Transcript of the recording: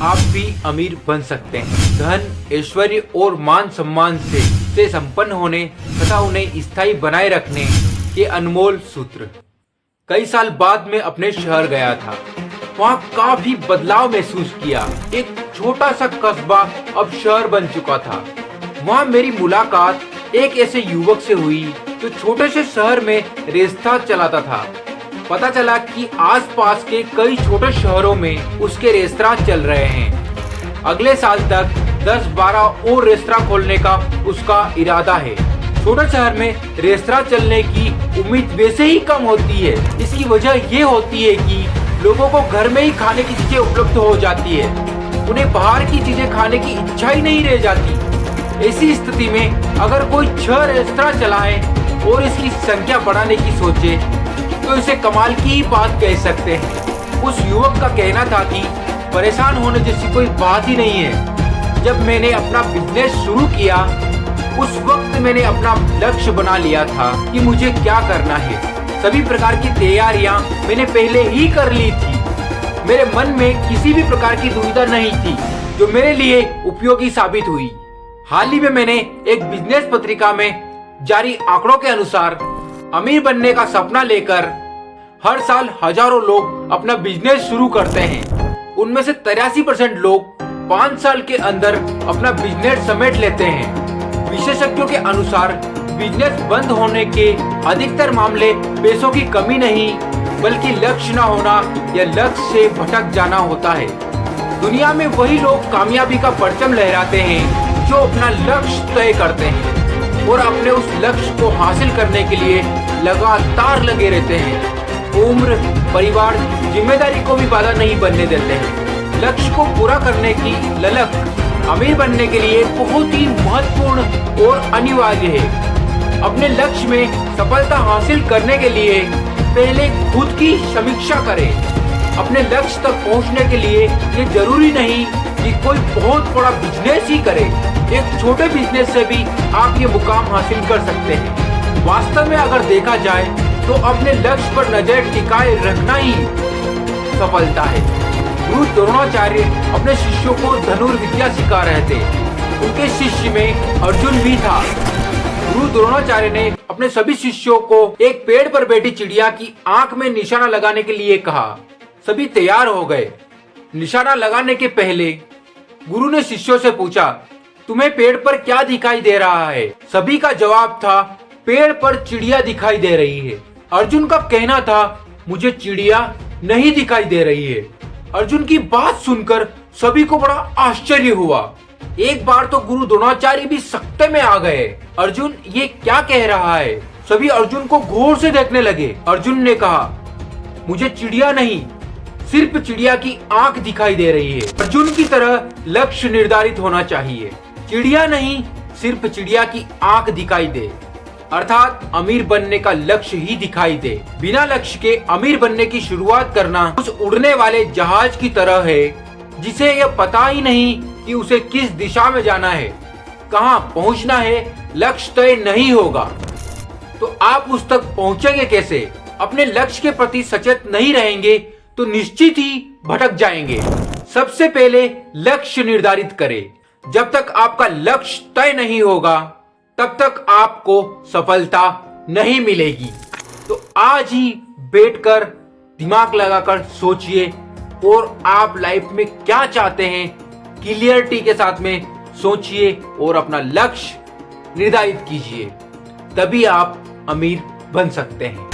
आप भी अमीर बन सकते हैं। धन, ऐश्वर्य और मान सम्मान से संपन्न होने तथा उन्हें स्थायी बनाए रखने के अनमोल सूत्र। कई साल बाद मैं अपने शहर गया था। वहाँ काफी बदलाव महसूस किया। एक छोटा सा कस्बा अब शहर बन चुका था। वहाँ मेरी मुलाकात एक ऐसे युवक से हुई जो छोटे से शहर में रेस्तरां चलाता था। पता चला कि आसपास के कई छोटे शहरों में उसके रेस्तरां चल रहे हैं। अगले साल तक 10-12 और रेस्तरां खोलने का उसका इरादा है। छोटे शहर में रेस्तरां चलने की उम्मीद वैसे ही कम होती है। इसकी वजह ये होती है कि लोगों को घर में ही खाने की चीजें उपलब्ध हो जाती है। उन्हें बाहर की चीजें खाने की इच्छा ही नहीं रह जाती। ऐसी स्थिति में अगर कोई 6 रेस्तरां चलाए और इसकी संख्या बढ़ाने की सोचे तो इसे कमाल की ही बात कह सकते हैं। उस युवक का कहना था कि परेशान होने जैसी कोई बात ही नहीं है। जब मैंने अपना बिजनेस शुरू किया उस वक्त मैंने अपना लक्ष्य बना लिया था कि मुझे क्या करना है। सभी प्रकार की तैयारियां मैंने पहले ही कर ली थी। मेरे मन में किसी भी प्रकार की दुविधा नहीं थी जो मेरे लिए उपयोगी साबित हुई। हाल ही में मैंने एक बिजनेस पत्रिका में जारी आंकड़ों के अनुसार अमीर बनने का सपना लेकर हर साल हजारों लोग अपना बिजनेस शुरू करते हैं। उनमें से 83% लोग 5 साल के अंदर अपना बिजनेस समेट लेते हैं। विशेषज्ञों के अनुसार बिजनेस बंद होने के अधिकतर मामले पैसों की कमी नहीं बल्कि लक्ष्य न होना या लक्ष्य से भटक जाना होता है। दुनिया में वही लोग कामयाबी का परचम लहराते हैं जो अपना लक्ष्य तय करते हैं और अपने उस लक्ष्य को हासिल करने के लिए लगातार लगे रहते हैं। उम्र, परिवार, जिम्मेदारी को भी बाधा नहीं बनने देते हैं। लक्ष्य को पूरा करने की ललक अमीर बनने के लिए बहुत ही महत्वपूर्ण और अनिवार्य है। अपने लक्ष्य में सफलता हासिल करने के लिए पहले खुद की समीक्षा करें। अपने लक्ष्य तक पहुंचने के लिए ये जरूरी नहीं कि कोई बहुत बड़ा बिजनेस ही करे। एक छोटे बिजनेस से भी आप ये मुकाम हासिल कर सकते हैं। वास्तव में अगर देखा जाए तो अपने लक्ष्य पर नजर टिकाए रखना ही सफलता है। गुरु द्रोणाचार्य अपने शिष्यों को धनुर्विद्या सिखा रहे थे। उनके शिष्य में अर्जुन भी था। गुरु द्रोणाचार्य ने अपने सभी शिष्यों को एक पेड़ पर बैठी चिड़िया की आंख में निशाना लगाने के लिए कहा। सभी तैयार हो गए। निशाना लगाने के पहले गुरु ने शिष्यों से पूछा, तुम्हें पेड़ पर क्या दिखाई दे रहा है? सभी का जवाब था, पेड़ पर चिड़िया दिखाई दे रही है। अर्जुन का कहना था, मुझे चिड़िया नहीं दिखाई दे रही है। अर्जुन की बात सुनकर सभी को बड़ा आश्चर्य हुआ। एक बार तो गुरु द्रोणाचार्य भी सकते में आ गए। अर्जुन ये क्या कह रहा है? सभी अर्जुन को गौर से देखने लगे। अर्जुन ने कहा, मुझे चिड़िया नहीं सिर्फ चिड़िया की आंख दिखाई दे रही है। अर्जुन की तरह लक्ष्य निर्धारित होना चाहिए। चिड़िया नहीं सिर्फ चिड़िया की आंख दिखाई दे, अर्थात अमीर बनने का लक्ष्य ही दिखाई दे। बिना लक्ष्य के अमीर बनने की शुरुआत करना उस उड़ने वाले जहाज की तरह है जिसे यह पता ही नहीं कि उसे किस दिशा में जाना है, कहां पहुंचना है। लक्ष्य तय नहीं होगा तो आप उस तक पहुंचेंगे कैसे? अपने लक्ष्य के प्रति सचेत नहीं रहेंगे तो निश्चित ही भटक जाएंगे। सबसे पहले लक्ष्य निर्धारित करें। जब तक आपका लक्ष्य तय नहीं होगा तब तक आपको सफलता नहीं मिलेगी। तो आज ही बैठकर दिमाग लगाकर सोचिए और आप लाइफ में क्या चाहते हैं, क्लियरिटी के साथ में सोचिए और अपना लक्ष्य निर्धारित कीजिए। तभी आप अमीर बन सकते हैं।